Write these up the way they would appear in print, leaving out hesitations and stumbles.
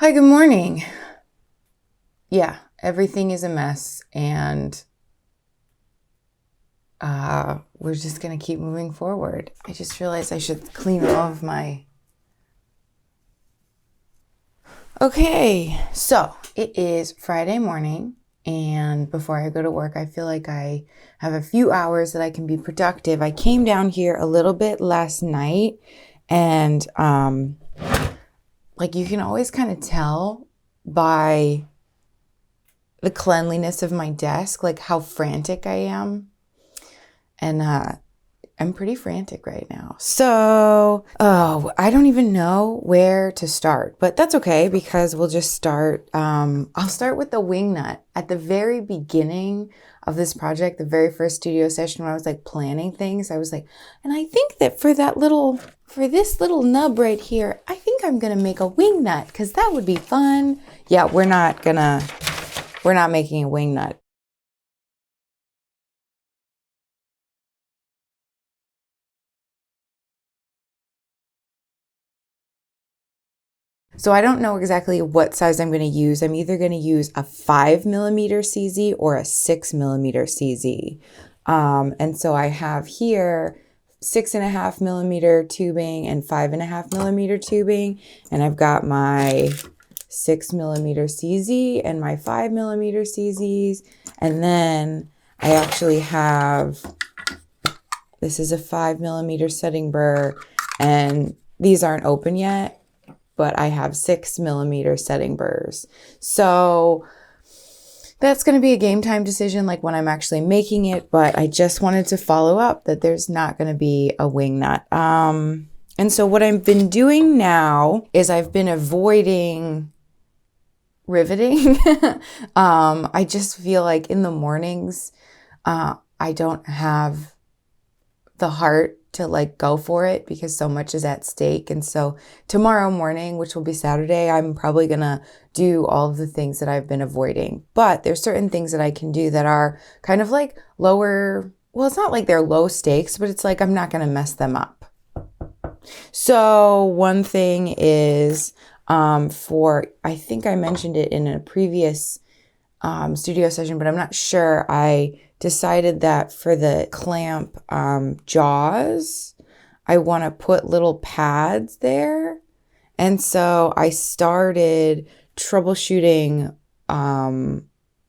Hi, good morning. Yeah, everything is a mess, and we're just gonna keep moving forward. I just realized I should clean all of my... Okay, so it is Friday morning, and before I go to work, I feel like I have a few hours that I can be productive. I came down here a little bit last night, and like you can always kind of tell by the cleanliness of my desk, like how frantic I am. And I'm pretty frantic right now. So, I don't even know where to start, but that's okay because we'll just start. I'll start with the wing nut. At the very beginning of this project, the very first studio session when I was like planning things, I was like, and I think that for this little nub right here, I think I'm going to make a wing nut because that would be fun. Yeah, we're not making a wing nut. So I don't know exactly what size I'm going to use. I'm either going to use a 5mm CZ or a 6mm CZ. And so I have here 6.5mm tubing and 5.5mm tubing. And I've got my 6mm CZ and my 5mm CZs. And then I actually have, this is a 5mm setting burr, and these aren't open yet, but I have 6mm setting burrs. So that's going to be a game time decision, like when I'm actually making it, but I just wanted to follow up that there's not going to be a wing nut. And so what I've been doing now is I've been avoiding riveting. I just feel like in the mornings, I don't have the heart to like go for it because so much is at stake. And so tomorrow morning, which will be Saturday, I'm probably gonna do all of the things that I've been avoiding. But there's certain things that I can do that are kind of like lower, well, it's not like they're low stakes, but it's like I'm not gonna mess them up. So one thing is I think I mentioned it in a previous studio session, but I'm not sure. I decided that for the clamp jaws, I want to put little pads there. And so I started troubleshooting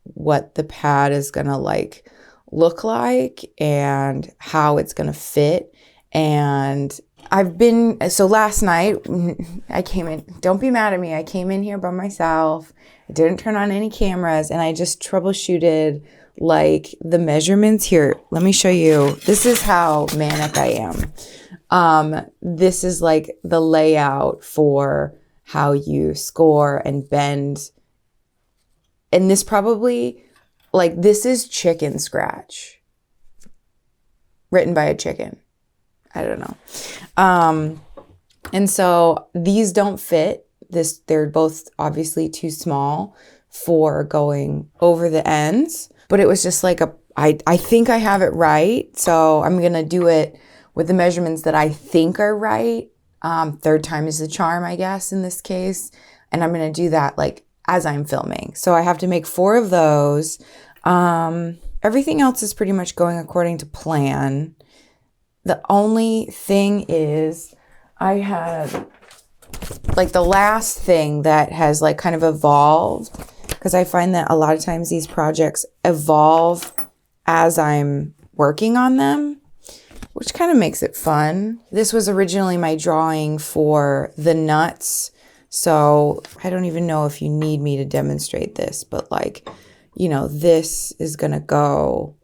what the pad is going to like look like and how it's going to fit. And so last night I came in, don't be mad at me. I came in here by myself. I didn't turn on any cameras and I just troubleshooted like the measurements here. Let me show you. This is how manic I am. This is like the layout for how you score and bend. And this probably, like, this is chicken scratch written by a chicken. I don't know. And so these don't fit. They're both obviously too small for going over the ends, but it was just like I think I have it right. So I'm going to do it with the measurements that I think are right. Third time is the charm, I guess, in this case. And I'm going to do that like as I'm filming. So I have to make 4 of those. Everything else is pretty much going according to plan. The only thing is I had like the last thing that has like kind of evolved, because I find that a lot of times these projects evolve as I'm working on them, which kind of makes it fun. This was originally my drawing for the nuts. So I don't even know if you need me to demonstrate this, but like, you know, this is going to go,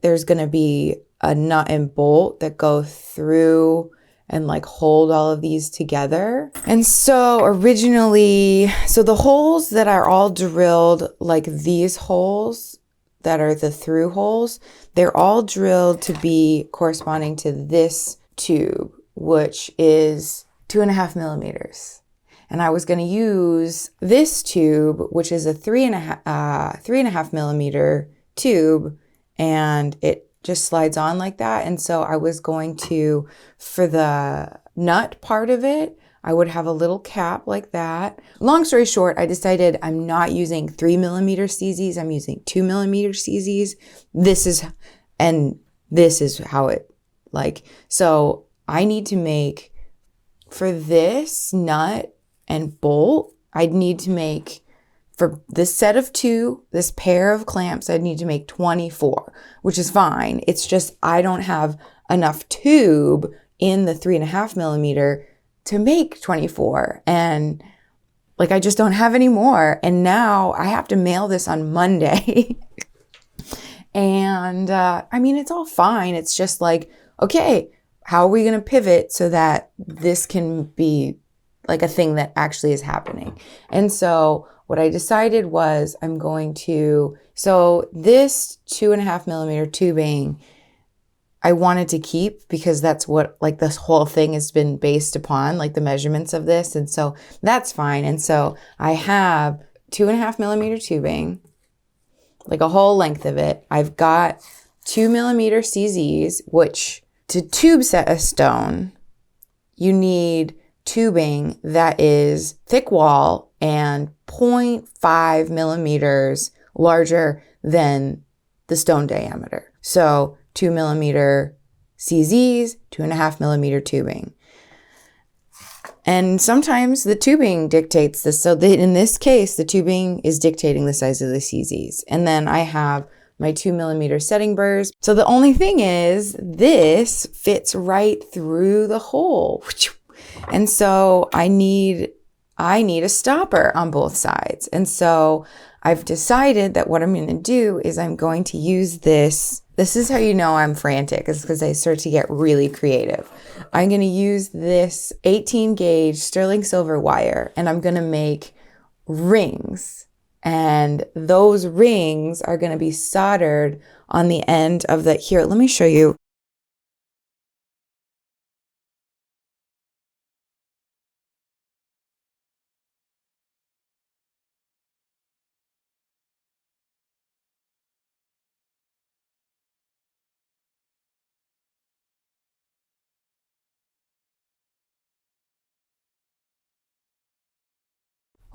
there's going to be a nut and bolt that go through and like hold all of these together. And so originally, so the holes that are all drilled, like these holes that are the through holes, they're all drilled to be corresponding to this tube, which is 2.5mm. And I was going to use this tube, which is a 3.5mm tube, and it just slides on like that. And so I was going to, for the nut part of it, I would have a little cap like that. Long story short, I decided I'm not using 3mm CZs. I'm using 2mm CZs. This is how it so I need to make, for this nut and bolt, I'd need to make, for this set of 2, this pair of clamps, I'd need to make 24, which is fine. It's just I don't have enough tube in the 3.5mm to make 24. And I just don't have any more. And now I have to mail this on Monday. And it's all fine. It's just okay, how are we going to pivot so that this can be a thing that actually is happening? And so what I decided was so this 2.5mm tubing, I wanted to keep because that's what this whole thing has been based upon, the measurements of this. And so that's fine. And so I have 2.5mm tubing, a whole length of it. I've got 2mm CZs, which to tube set a stone, you need tubing that is thick wall and 0.5 millimeters larger than the stone diameter. So 2mm CZs, 2.5mm tubing. And sometimes the tubing dictates this. So in this case, the tubing is dictating the size of the CZs. And then I have my 2mm setting burrs. So the only thing is this fits right through the hole. And so I need a stopper on both sides. And so I've decided that what I'm going to do is I'm going to use this. This is how you know I'm frantic, is because I start to get really creative. I'm going to use this 18 gauge sterling silver wire, and I'm going to make rings. And those rings are going to be soldered on the end of here, let me show you.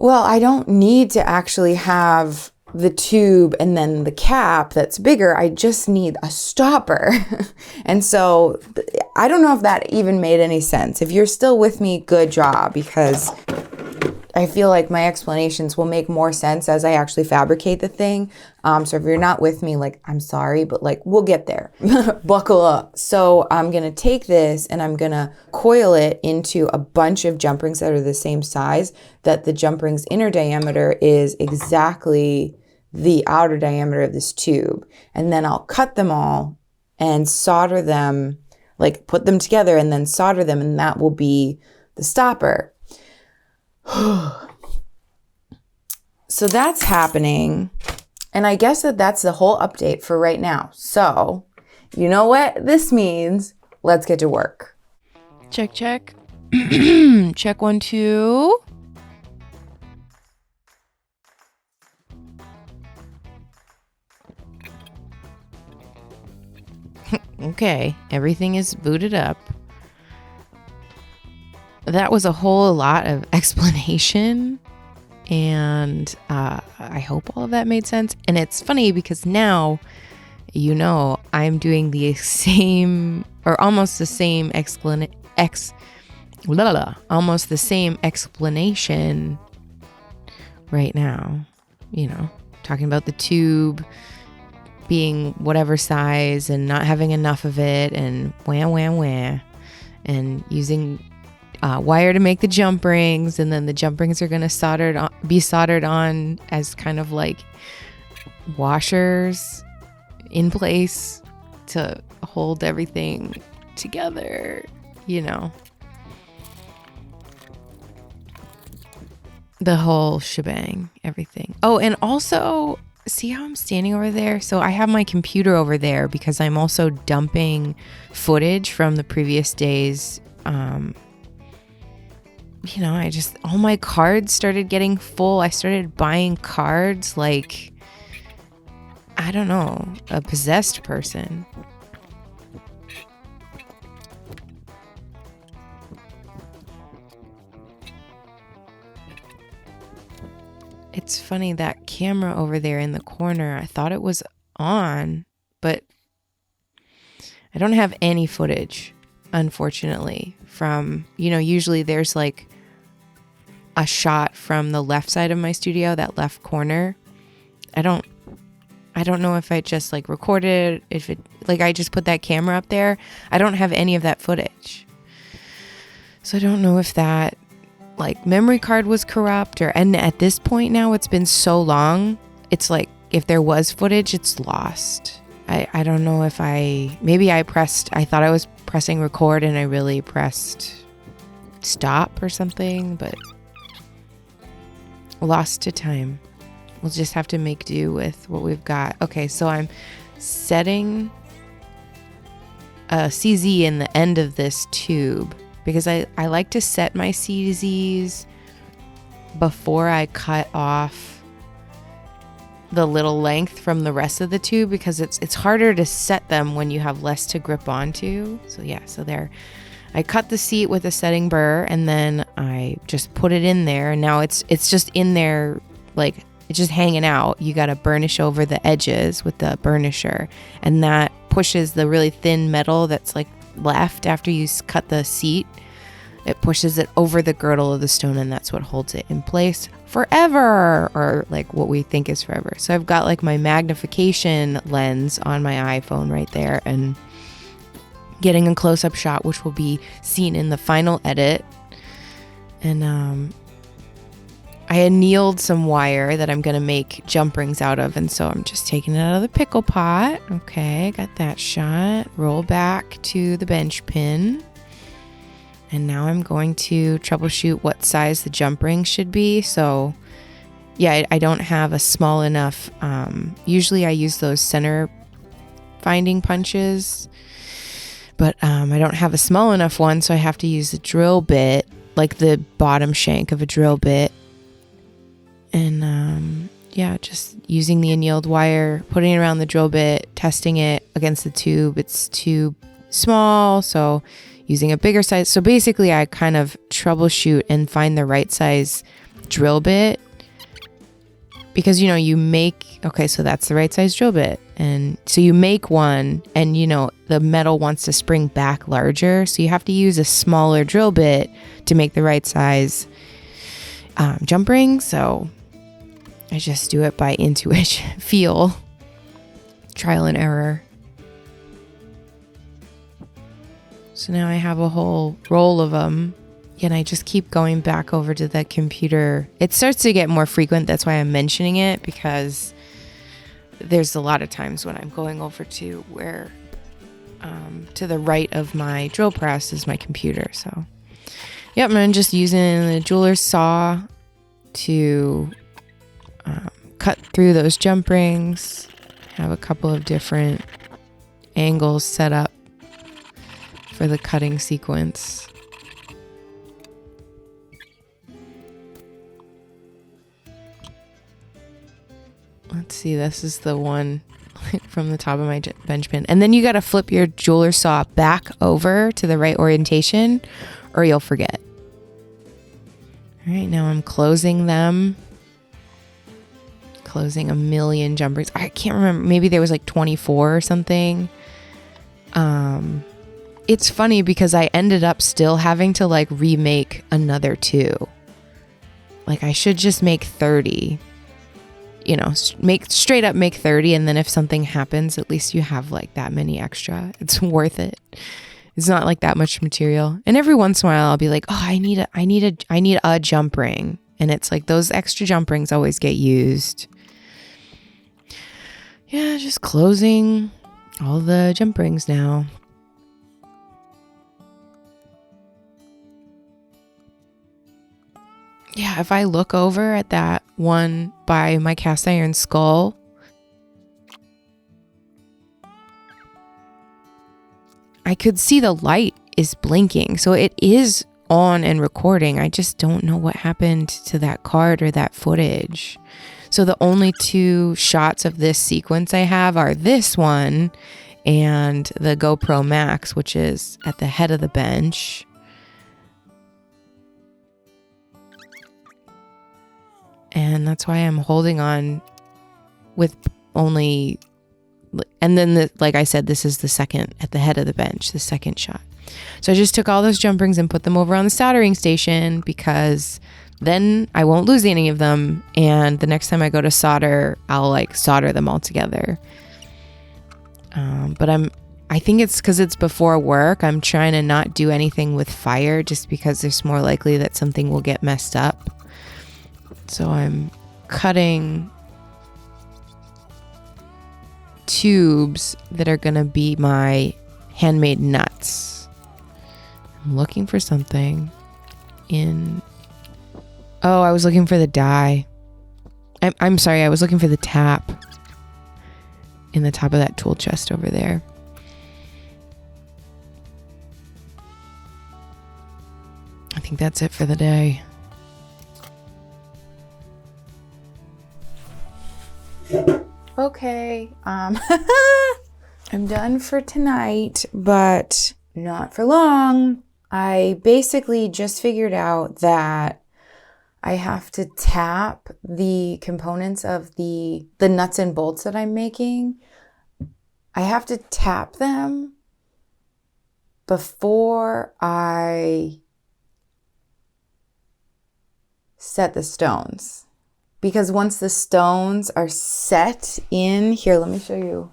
Well, I don't need to actually have the tube and then the cap that's bigger. I just need a stopper. And so I don't know if that even made any sense. If you're still with me, good job, because I feel like my explanations will make more sense as I actually fabricate the thing. So if you're not with me, I'm sorry, but we'll get there. Buckle up. So I'm going to take this and I'm going to coil it into a bunch of jump rings that are the same size, that the jump ring's inner diameter is exactly the outer diameter of this tube. And then I'll cut them all and solder them, put them together and then solder them, and that will be the stopper. So that's happening. And I guess that's the whole update for right now. So you know what this means. Let's get to work. Check, check. Check 1, 2. Okay, everything is booted up. That was a whole lot of explanation, and I hope all of that made sense. And it's funny because now, I'm doing the same, or almost the same almost the same explanation right now. Talking about the tube being whatever size and not having enough of it, and wah, and using wire to make the jump rings, and then the jump rings are going to be soldered on as kind of washers in place to hold everything together, the whole shebang, everything. Oh, and also, see how I'm standing over there? So I have my computer over there because I'm also dumping footage from the previous days. All my cards started getting full. I started buying cards like, I don't know, a possessed person. It's funny, that camera over there in the corner, I thought it was on, but I don't have any footage, unfortunately, from, usually there's like a shot from the left side of my studio, that left corner. I don't know if I just like recorded, if it, like I just put that camera up there. I don't have any of that footage. So I don't know if that like memory card was corrupt, and at this point now, it's been so long, it's like if there was footage, it's lost. I don't know if I thought I was pressing record and I really pressed stop or something, but lost to time. We'll just have to make do with what we've got. Okay, so I'm setting a CZ in the end of this tube because I like to set my CZs before I cut off the little length from the rest of the tube, because it's harder to set them when you have less to grip onto. So yeah, so there. I cut the seat with a setting burr, and then I just put it in there, and now it's just in there, like it's just hanging out. You got to burnish over the edges with the burnisher, and that pushes the really thin metal that's like left after you cut the seat. It pushes it over the girdle of the stone, and that's what holds it in place forever, or like what we think is forever. So I've got like my magnification lens on my iPhone right there, and getting a close-up shot, which will be seen in the final edit. And I annealed some wire that I'm going to make jump rings out of, and so I'm just taking it out of the pickle pot. Okay, got that shot. Roll back to the bench pin. And now I'm going to troubleshoot what size the jump ring should be. So yeah, I don't have a small enough, usually I use those center finding punches, but I don't have a small enough one, so I have to use a drill bit, like the bottom shank of a drill bit. And yeah, just using the annealed wire, putting it around the drill bit, testing it against the tube. It's too small, so using a bigger size. So basically I kind of troubleshoot and find the right size drill bit, because you make, okay, so that's the right size drill bit, and so you make one, and the metal wants to spring back larger, so you have to use a smaller drill bit to make the right size jump ring. So I just do it by intuition, feel, trial and error. So now I have a whole roll of them, and I just keep going back over to the computer. It starts to get more frequent. That's why I'm mentioning it, because there's a lot of times when I'm going over to where, to the right of my drill press is my computer. So, yep, I'm just using the jeweler's saw to cut through those jump rings. Have a couple of different angles set up for the cutting sequence. Let's see, this is the one from the top of my bench pin. And then you got to flip your jeweler saw back over to the right orientation, or you'll forget. All right, now I'm closing them. Closing a million jump rings. I can't remember. Maybe there was like 24 or something. It's funny because I ended up still having to like remake another 2. Like I should just make 30. Make 30, and then if something happens, at least you have like that many extra. It's worth it. It's not like that much material. And every once in a while I'll be like, oh, I need a jump ring. And it's like those extra jump rings always get used. Yeah, just closing all the jump rings now. Yeah, if I look over at that one by my cast iron skull, I could see the light is blinking. So it is on and recording. I just don't know what happened to that card or that footage. So the only 2 shots of this sequence I have are this one and the GoPro Max, which is at the head of the bench. And that's why I'm holding on with only, and then like I said, this is the second at the head of the bench, the second shot. So I just took all those jump rings and put them over on the soldering station, because then I won't lose any of them. And the next time I go to solder, I'll like solder them all together. But I think it's because it's before work. I'm trying to not do anything with fire, just because there's more likely that something will get messed up. So I'm cutting tubes that are going to be my handmade nuts. I'm looking for something in... Oh, I was looking for the die. I'm sorry, I was looking for the tap in the top of that tool chest over there. I think that's it for the day. Okay, I'm done for tonight, but not for long. I basically just figured out that I have to tap the components of the nuts and bolts that I'm making. I have to tap them before I set the stones. Because once the stones are set in, here, let me show you.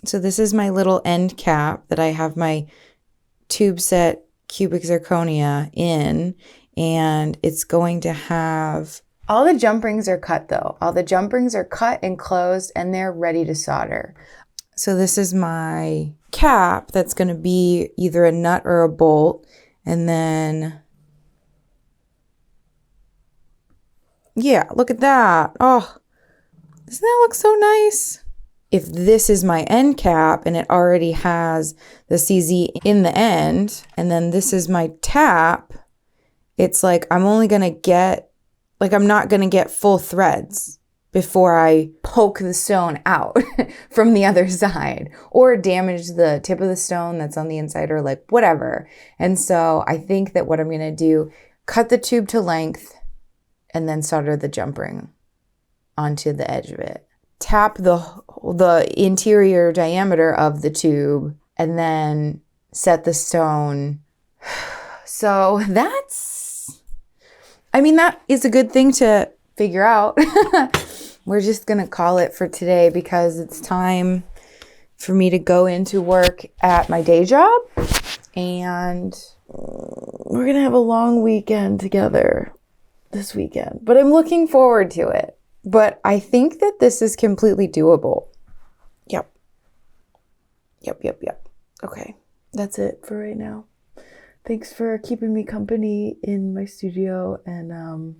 So this is my little end cap that I have my tube set cubic zirconia in, and it's going to have, all the jump rings are cut though. All the jump rings are cut and closed, and they're ready to solder. So this is my cap that's going to be either a nut or a bolt, and then... Yeah, look at that. Oh, doesn't that look so nice? If this is my end cap and it already has the CZ in the end, and then this is my tap, it's like I'm only going to get, like I'm not going to get full threads before I poke the stone out from the other side or damage the tip of the stone that's on the inside or like whatever. And so I think that what I'm going to do, cut the tube to length, and then solder the jump ring onto the edge of it. Tap the interior diameter of the tube, and then set the stone. So that's, I mean, that is a good thing to figure out. We're just going to call it for today because it's time for me to go into work at my day job. And we're going to have a long weekend together this weekend, but I'm looking forward to it. But I think that this is completely doable. Yep. Okay, that's it for right now. Thanks for keeping me company in my studio and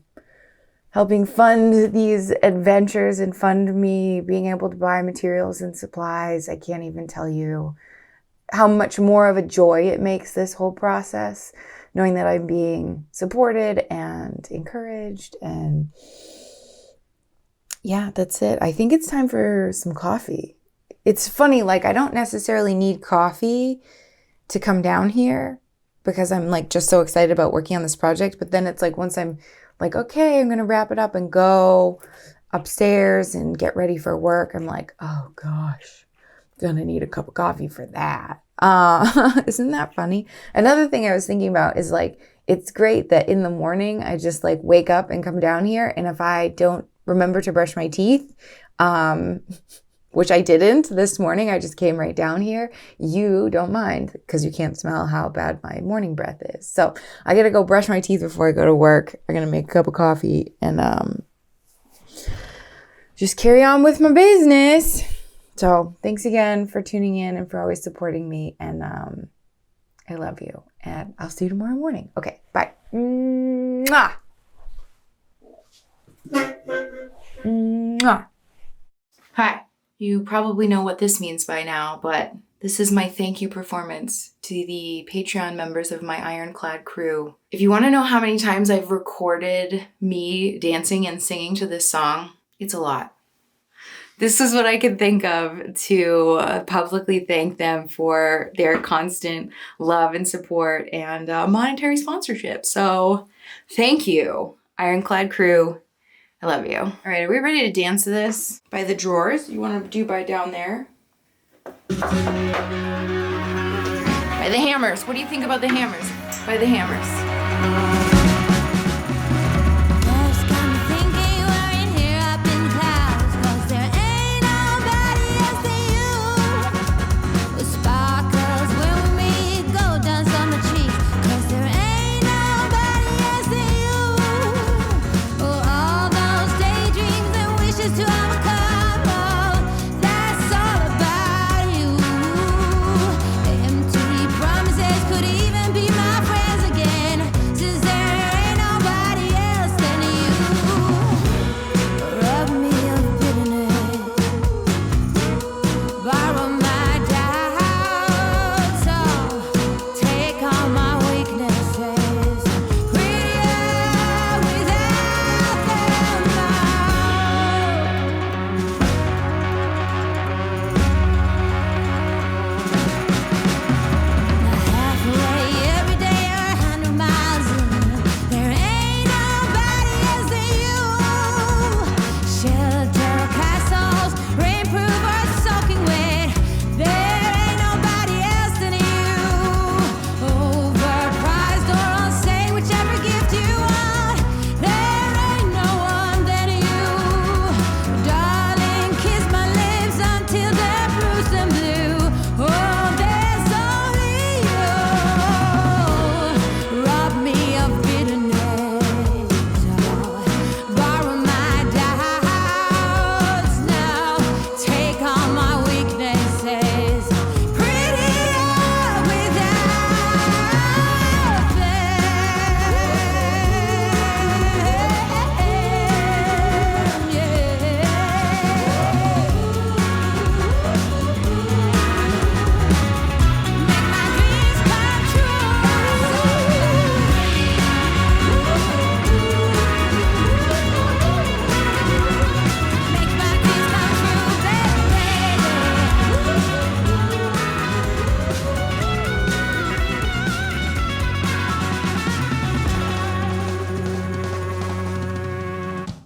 helping fund these adventures and fund me being able to buy materials and supplies. I can't even tell you how much more of a joy it makes this whole process, knowing that I'm being supported and encouraged. And yeah, that's it. I think it's time for some coffee. It's funny, like I don't necessarily need coffee to come down here because I'm like just so excited about working on this project. But then it's like once I'm like, okay, I'm going to wrap it up and go upstairs and get ready for work, I'm like, oh gosh, gonna need a cup of coffee for that. Isn't that funny? Another thing I was thinking about is like, it's great that in the morning I just like wake up and come down here, and if I don't remember to brush my teeth, which I didn't this morning, I just came right down here, you don't mind because you can't smell how bad my morning breath is. So I gotta go brush my teeth before I go to work. I'm gonna make a cup of coffee and just carry on with my business. So thanks again for tuning in and for always supporting me. And I love you. And I'll see you tomorrow morning. Okay, bye. Mwah. Mwah. Hi. You probably know what this means by now, but this is my thank you performance to the Patreon members of my Ironclad crew. If you want to know how many times I've recorded me dancing and singing to this song, it's a lot. this is what I could think of to publicly thank them for their constant love and support and monetary sponsorship. So thank you, Ironclad crew. I love you. All right, are we ready to dance to this? By the drawers? You want to do by down there? By the hammers. What do you think about the hammers? By the hammers.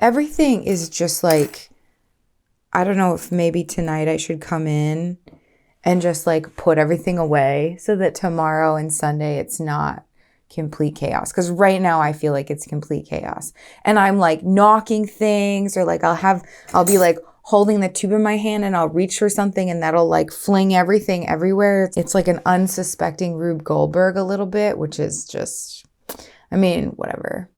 Everything is just like, I don't know if maybe tonight I should come in and just like put everything away so that tomorrow and Sunday it's not complete chaos. Because right now I feel like it's complete chaos. And I'm like knocking things, or like I'll be like holding the tube in my hand and I'll reach for something and that'll like fling everything everywhere. It's like an unsuspecting Rube Goldberg a little bit, which is just, I mean, whatever.